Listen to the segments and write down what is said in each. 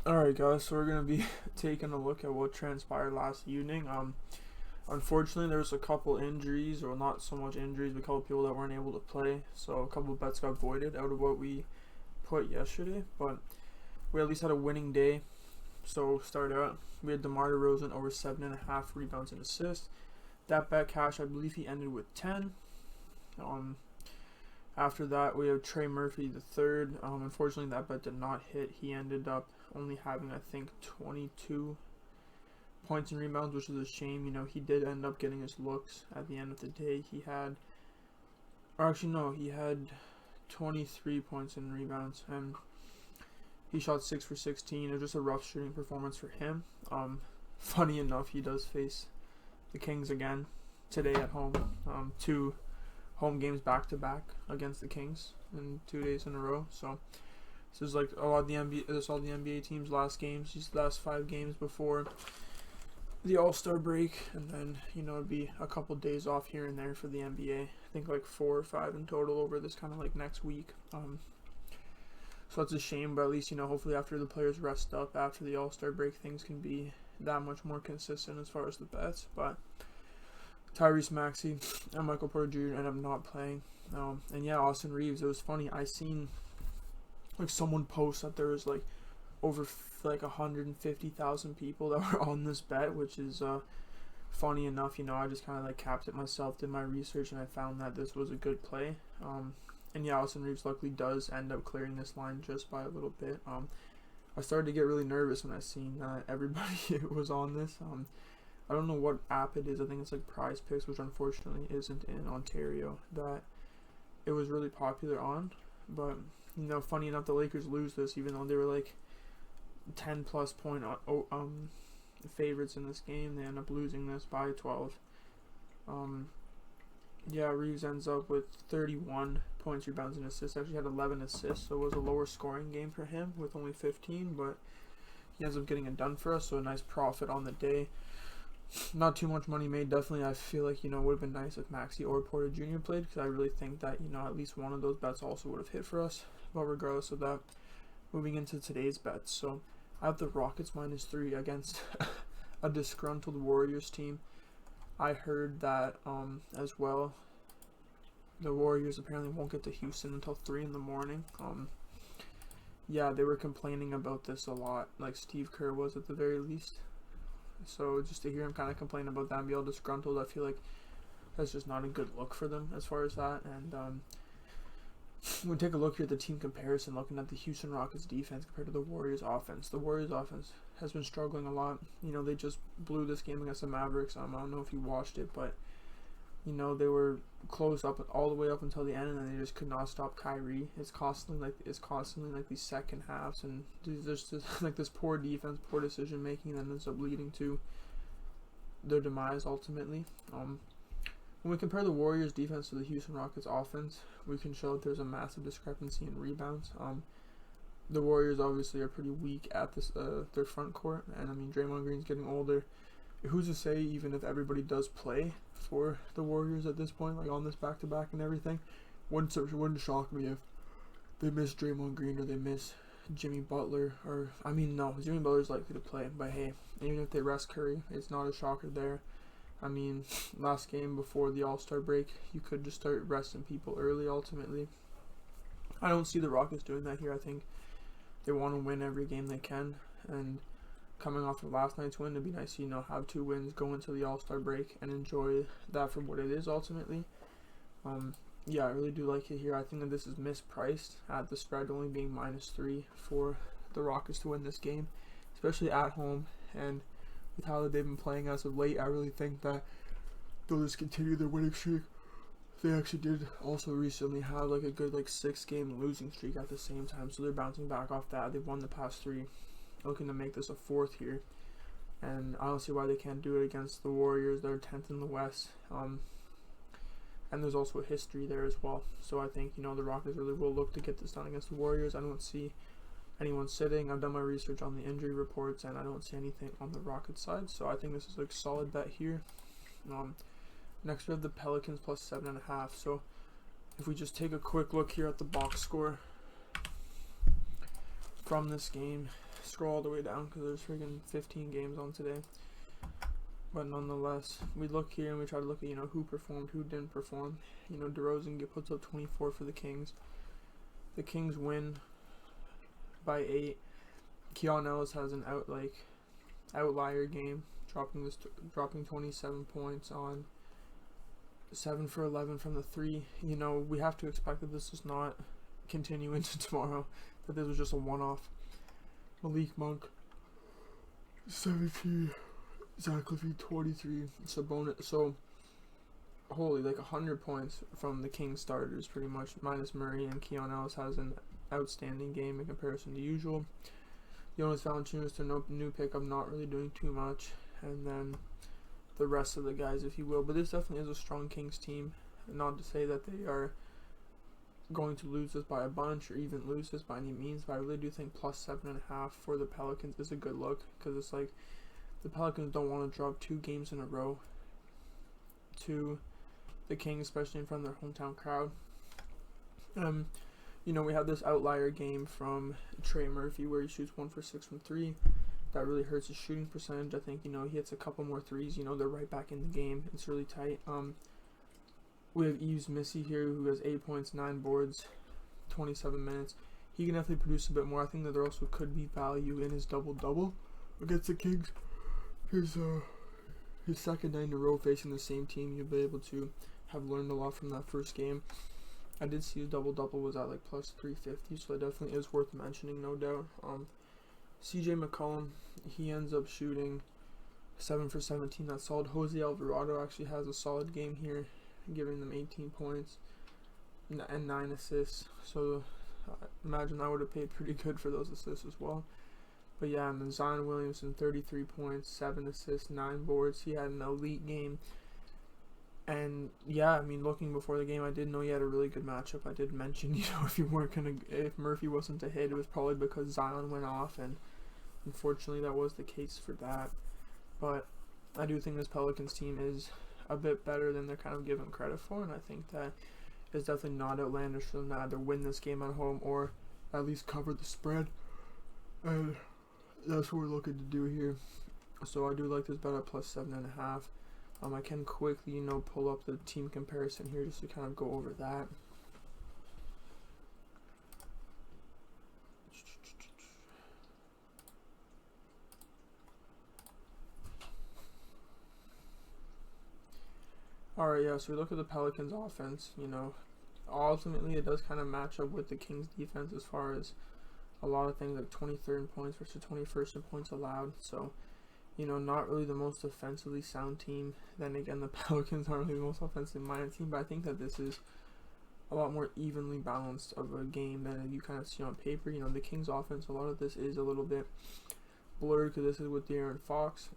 Alright guys, so we're gonna be taking a look at what transpired last evening. Unfortunately there was a couple injuries, or not so much injuries, but a couple people that weren't able to play. So a couple bets got voided out of what we put yesterday, but we at least had a winning day. So start out, we had DeMar DeRozan over 7.5 rebounds and assists. That bet cash, I believe he ended with 10. After that, we have Trey Murphy the third. Unfortunately, that bet did not hit. He ended up only having, I think, 22 points and rebounds, which is a shame. You know, he did end up getting his looks at the end of the day. He had 23 points and rebounds, and he shot 6 for 16. It was just a rough shooting performance for him. Funny enough, he does face the Kings again today at home. Two home games back to back against the Kings in 2 days in a row. So this is like a lot of the NBA. This all the NBA teams' last games. These last 5 games before the All-Star break, and then it'd be a couple days off here and there for the NBA. I think like 4 or 5 in total over this kind of like next week. So it's a shame, but at least hopefully after the players rest up after the All-Star break, things can be that much more consistent as far as the bets. But Tyrese Maxey and Michael Porter Jr. ended up not playing. And yeah, Austin Reeves. It was funny. I seen like someone post that there was like over 150,000 people that were on this bet, which is funny enough. I just kind of like capped it myself, did my research, and I found that this was a good play. And yeah, Austin Reeves luckily does end up clearing this line just by a little bit. I started to get really nervous when I seen that everybody was on this. I don't know what app it is. I think it's like Prize Picks, which unfortunately isn't in Ontario, that it was really popular on. But funny enough, the Lakers lose this, even though they were like 10 plus point favorites in this game. They end up losing this by 12. Yeah, Reeves ends up with 31 points, rebounds, and assists. Actually had 11 assists, so it was a lower scoring game for him with only 15, but he ends up getting it done for us, so a nice profit on the day. Not too much money made. Definitely, I feel like, it would have been nice if Maxey or Porter Jr. played, because I really think that, at least one of those bets also would have hit for us. But regardless of that, moving into today's bets. So, I have the Rockets -3 against a disgruntled Warriors team. I heard that, as well, the Warriors apparently won't get to Houston until 3 in the morning. Yeah, they were complaining about this a lot, like Steve Kerr was at the very least. So just to hear him kind of complain about that and be all disgruntled, I feel like that's just not a good look for them as far as that. And when we take a look here at the team comparison, looking at the Houston Rockets defense compared to the Warriors offense, the Warriors offense has been struggling a lot. They just blew this game against the Mavericks. I don't know if you watched it, but they were close up all the way up until the end, and then they just could not stop Kyrie. It's constantly like these second halves, and there's just like this poor defense, poor decision making, that ends up leading to their demise ultimately. When we compare the Warriors defense to the Houston Rockets offense, we can show that there's a massive discrepancy in rebounds. The Warriors obviously are pretty weak at this their front court, and I mean Draymond Green's getting older. Who's to say, even if everybody does play for the Warriors at this point, like on this back-to-back and everything, wouldn't shock me if they miss Draymond Green or they miss Jimmy Butler. Or I mean, no, Jimmy Butler's likely to play, but hey, even if they rest Curry, it's not a shocker there. I mean, last game before the All-Star break, you could just start resting people early ultimately. I don't see the Rockets doing that here. I think they want to win every game they can, and coming off of last night's win, it'd be nice to have 2 wins, go into the All-Star break, and enjoy that for what it is ultimately. Yeah, I really do like it here. I think that this is mispriced at the spread only being -3 for the Rockets to win this game, especially at home, and with how they've been playing as of late, I really think that they'll just continue their winning streak. They actually did also recently have like a good 6-game losing streak at the same time, so they're bouncing back off that. They've won the past 3. Looking to make this a 4th here, and I don't see why they can't do it against the Warriors. They're 10th in the West, and there's also a history there as well. So I think the Rockets really will look to get this done against the Warriors. I don't see anyone sitting. I've done my research on the injury reports, and I don't see anything on the Rockets side. So I think this is a solid bet here. Next we have the Pelicans +7.5. So if we just take a quick look here at the box score from this game, scroll all the way down because there's freaking 15 games on today. But nonetheless, we look here and we try to look at, who performed, who didn't perform. DeRozan puts up 24 for the Kings. The Kings win by 8. Keon Ellis has an outlier game, dropping 27 points on 7 for 11 from the 3. We have to expect that this does not continue into tomorrow, that this was just a one-off. Malik Monk, 17. Zach LaVine, 23. Sabonis, so holy, 100 points from the Kings starters pretty much, minus Murray, and Keon Ellis has an outstanding game in comparison to usual. Jonas Valanciunas, the new pickup, not really doing too much, and then the rest of the guys, if you will. But this definitely is a strong Kings team. Not to say that they are going to lose this by a bunch or even lose this by any means, but I really do think plus 7.5 for the Pelicans is a good look, because it's the Pelicans don't want to drop 2 games in a row to the Kings, especially in front of their hometown crowd. We have this outlier game from Trey Murphy where he shoots 1 for 6 from 3. That really hurts his shooting percentage. I think, he hits a couple more threes. They're right back in the game. It's really tight. We have Yves Missy here, who has 8 points, 9 boards, 27 minutes. He can definitely produce a bit more. I think that there also could be value in his double-double against the Kings. His second night in a row facing the same team, you'll be able to have learned a lot from that first game. I did see his double-double was at plus 350, so that definitely is worth mentioning, no doubt. CJ McCollum, he ends up shooting 7 for 17. That's solid. Jose Alvarado actually has a solid game here, giving them 18 points and 9 assists. So imagine I would have paid pretty good for those assists as well. But yeah, and then Zion Williamson, 33 points, 7 assists, 9 boards. He had an elite game. And yeah, looking before the game, I did know he had a really good matchup. I did mention, if Murphy wasn't a hit, it was probably because Zion went off, and unfortunately that was the case for that. But I do think this Pelicans team is a bit better than they're kind of given credit for, and I think that it's definitely not outlandish for them to either win this game at home or at least cover the spread. And that's what we're looking to do here. So I do like this bet at plus 7.5. I can quickly, pull up the team comparison here just to kind of go over that. Alright, yeah, so we look at the Pelicans offense, ultimately it does kind of match up with the Kings defense as far as a lot of things, like 23rd in points versus 21st in points allowed. So not really the most offensively sound team. Then again, the Pelicans aren't really the most offensively minded team, but I think that this is a lot more evenly balanced of a game than you kind of see on paper. The Kings offense, a lot of this is a little bit blurred because this is with De'Aaron Fox.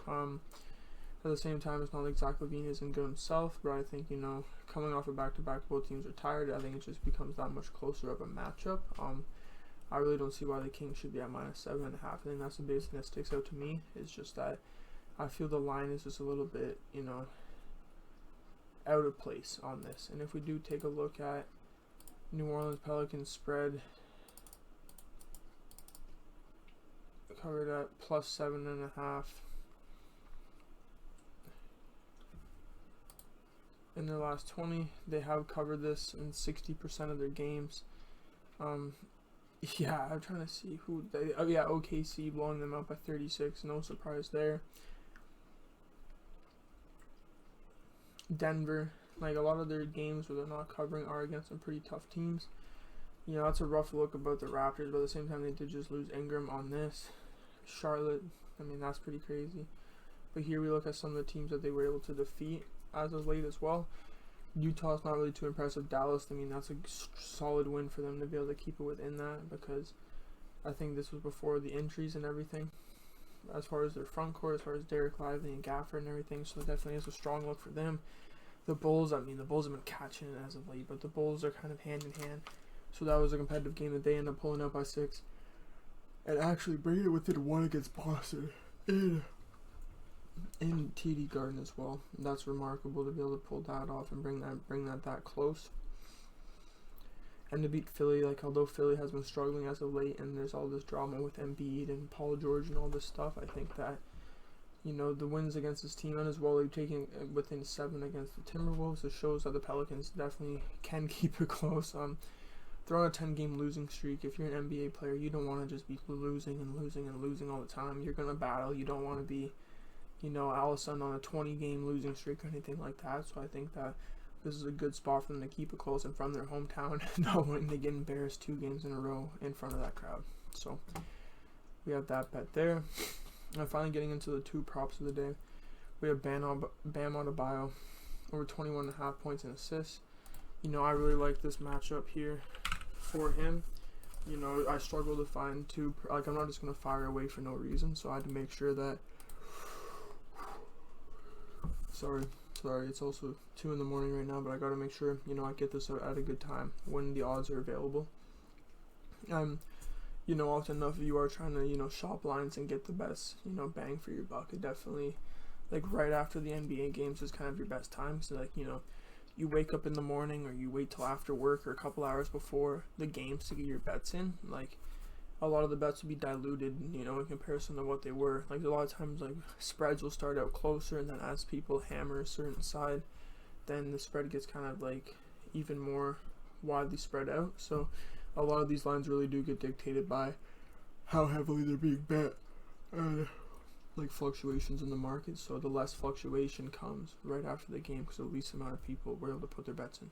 At the same time, it's not like Zach LaVine isn't good himself, but I think, coming off a back-to-back, both teams are tired. I think it just becomes that much closer of a matchup. I really don't see why the Kings should be at minus 7.5. I think that's the biggest thing that sticks out to me. It's just that I feel the line is just a little bit, out of place on this. And if we do take a look at New Orleans Pelicans spread, covered at plus 7.5. In their last 20, they have covered this in 60% of their games. Yeah, I'm trying to see who they. Oh yeah, OKC blowing them out by 36. No surprise there. Denver, a lot of their games where they're not covering are against some pretty tough teams. That's a rough look about the Raptors, but at the same time they did just lose Ingram on this. Charlotte, that's pretty crazy. But here we look at some of the teams that they were able to defeat as of late as well. Utah's not really too impressive. Dallas, that's a solid win for them to be able to keep it within that, because I think this was before the injuries and everything, as far as their front court, as far as Derek Lively and Gafford and everything, so it definitely is a strong look for them. The Bulls, the Bulls have been catching it as of late, but the Bulls are kind of hand in hand, so that was a competitive game that they ended up pulling out by 6, and actually bringing it within 1 against Boston in TD Garden as well. That's remarkable to be able to pull that off and bring that close. and to beat Philly, like although Philly has been struggling as of late, and there's all this drama with Embiid and Paul George and all this stuff, I think that the wins against this team, and as well, taking within 7 against the Timberwolves, it shows that the Pelicans definitely can keep it close. They're on a 10-game losing streak. If you're an NBA player, you don't want to just be losing and losing and losing all the time. You're gonna battle. You don't want to be, all of a sudden on a 20-game losing streak or anything like that. So I think that this is a good spot for them to keep it close and from their hometown, not wanting to get embarrassed 2 games in a row in front of that crowd. So we have that bet there. And finally getting into the 2 props of the day. We have Bam Adebayo over 21.5 points and assists. I really like this matchup here for him. I struggle to find 2, I'm not just going to fire away for no reason, so I had to make sure that, sorry, it's also 2 in the morning right now, but I got to make sure, I get this out at a good time when the odds are available. Often enough, if you are trying to, shop lines and get the best, bang for your buck, it definitely, right after the NBA games is kind of your best time. So, you wake up in the morning or you wait till after work or a couple hours before the games to get your bets in. A lot of the bets will be diluted, in comparison to what they were. A lot of times, spreads will start out closer, and then as people hammer a certain side, then the spread gets kind of, even more widely spread out. So a lot of these lines really do get dictated by how heavily they're being bet and fluctuations in the market. So the less fluctuation comes right after the game because the least amount of people were able to put their bets in.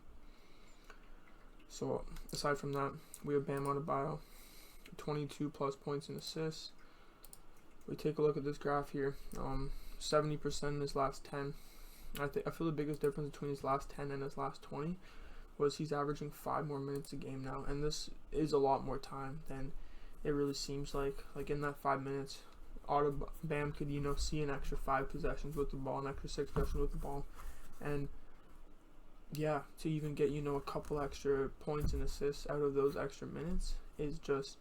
So aside from that, we have Bam Adebayo, 22 plus points and assists. We take a look at this graph here. 70% in his last 10. I feel the biggest difference between his last 10 and his last 20 was he's averaging 5 more minutes a game now, and this is a lot more time than it really seems like. In that 5 minutes, Bam could, see an extra 5 possessions with the ball, an extra 6 possessions with the ball, and yeah, to even get, a couple extra points and assists out of those extra minutes is just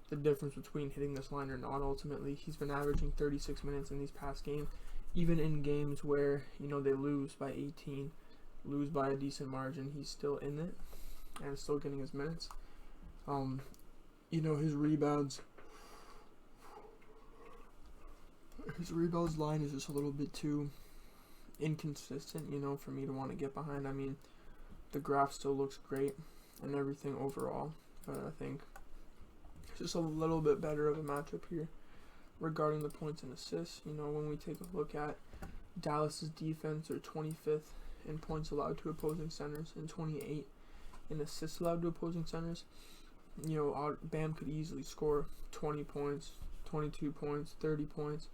the difference between hitting this line or not. Ultimately, he's been averaging 36 minutes in these past games, even in games where, they lose by 18, lose by a decent margin, he's still in it and still getting his minutes. His rebounds line is just a little bit too inconsistent, for me to want to get behind. The graph still looks great and everything overall, but I think it's just a little bit better of a matchup here regarding the points and assists. When we take a look at Dallas's defense, they're 25th in points allowed to opposing centers and 28 in assists allowed to opposing centers. Bam could easily score 20 points, 22 points, 30 points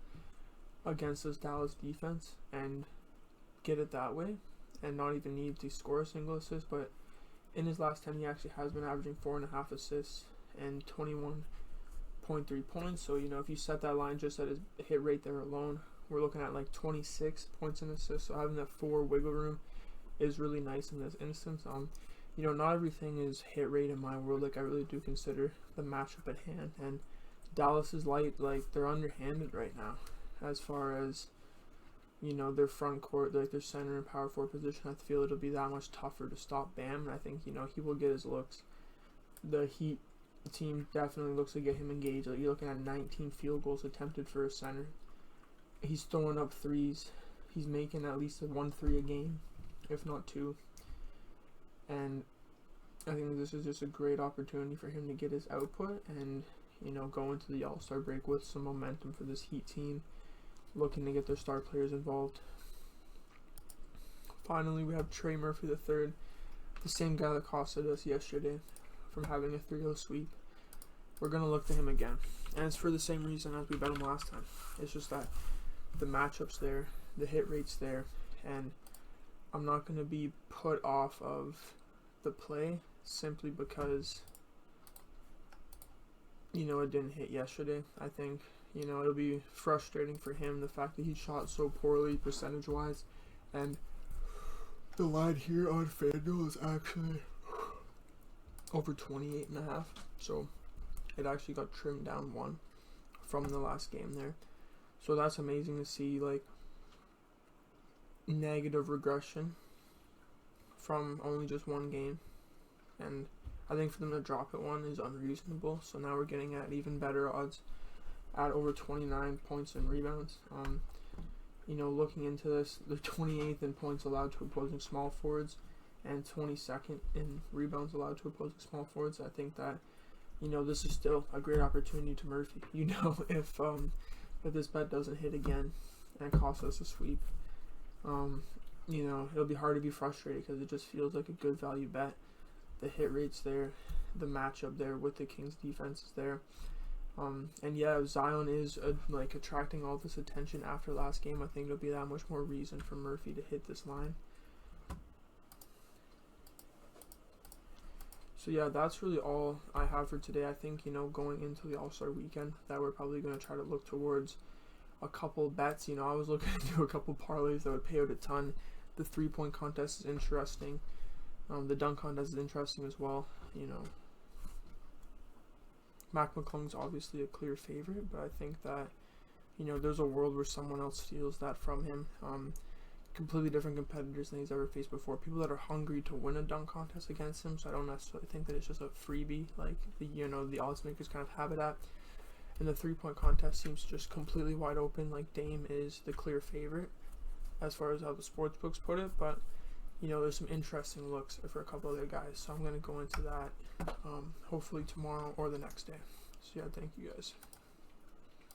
against this Dallas defense and get it that way and not even need to score a single assist. But in his last 10, he actually has been averaging 4.5 assists and 21.3 points. So, if you set that line just at his hit rate there alone, we're looking at 26 points and assists. So having that 4 wiggle room is really nice in this instance. Not everything is hit rate in my world. I really do consider the matchup at hand, and Dallas is they're underhanded right now as far as their front court, their center and power forward position. I feel it'll be that much tougher to stop Bam, and I think he will get his looks. The Heat team definitely looks to get him engaged. You're looking at 19 field goals attempted for a center. He's throwing up threes. He's making at least 1 3 a game, if not 2. And I think this is just a great opportunity for him to get his output and, go into the All-Star break with some momentum for this Heat team, looking to get their star players involved. Finally, we have Trey Murphy III, the same guy that costed us yesterday from having a 3-0 sweep. We're going to look to him again. And it's for the same reason as we bet him last time. It's just that the matchup's there, the hit rate's there, and I'm not going to be put off of the play simply because, it didn't hit yesterday. I think, it'll be frustrating for him, the fact that he shot so poorly percentage-wise, and the line here on FanDuel is actually over 28.5, so it actually got trimmed down 1 from the last game there. So that's amazing to see, negative regression from only just 1 game. And I think for them to drop it one is unreasonable. So now we're getting at even better odds at over 29 points and rebounds. You know, looking into this, they're 28th in points allowed to opposing small forwards and 22nd in rebounds allowed to opposing small forwards. I think that, you know, this is still a great opportunity to Murphy. You know, if this bet doesn't hit again and costs us a sweep, you know, it'll be hard to be frustrated because it just feels like a good value bet. The hit rate's there, the matchup there with the Kings defense is there. And yeah, if Zion is like attracting all this attention after last game, I think it'll be that much more reason for Murphy to hit this line. So yeah, that's really all I have for today. I think, you know, going into the All-Star weekend, that we're probably going to try to look towards a couple bets. You know, I was looking to do a couple parlays that would pay out a ton. The 3-point contest is interesting. The dunk contest is interesting as well. You know, Mac McClung's obviously a clear favorite, but I think that, you know, there's a world where someone else steals that from him. Completely different competitors than he's ever faced before. People that are hungry to win a dunk contest against him. So I don't necessarily think that it's just a freebie like the, you know, the odds makers kind of have it at. And the 3-point contest seems just completely wide open. Like Dame is the clear favorite as far as how the sports books put it, but you know, there's some interesting looks for a couple other guys. So I'm going to go into that hopefully tomorrow or the next day. So yeah, thank you guys.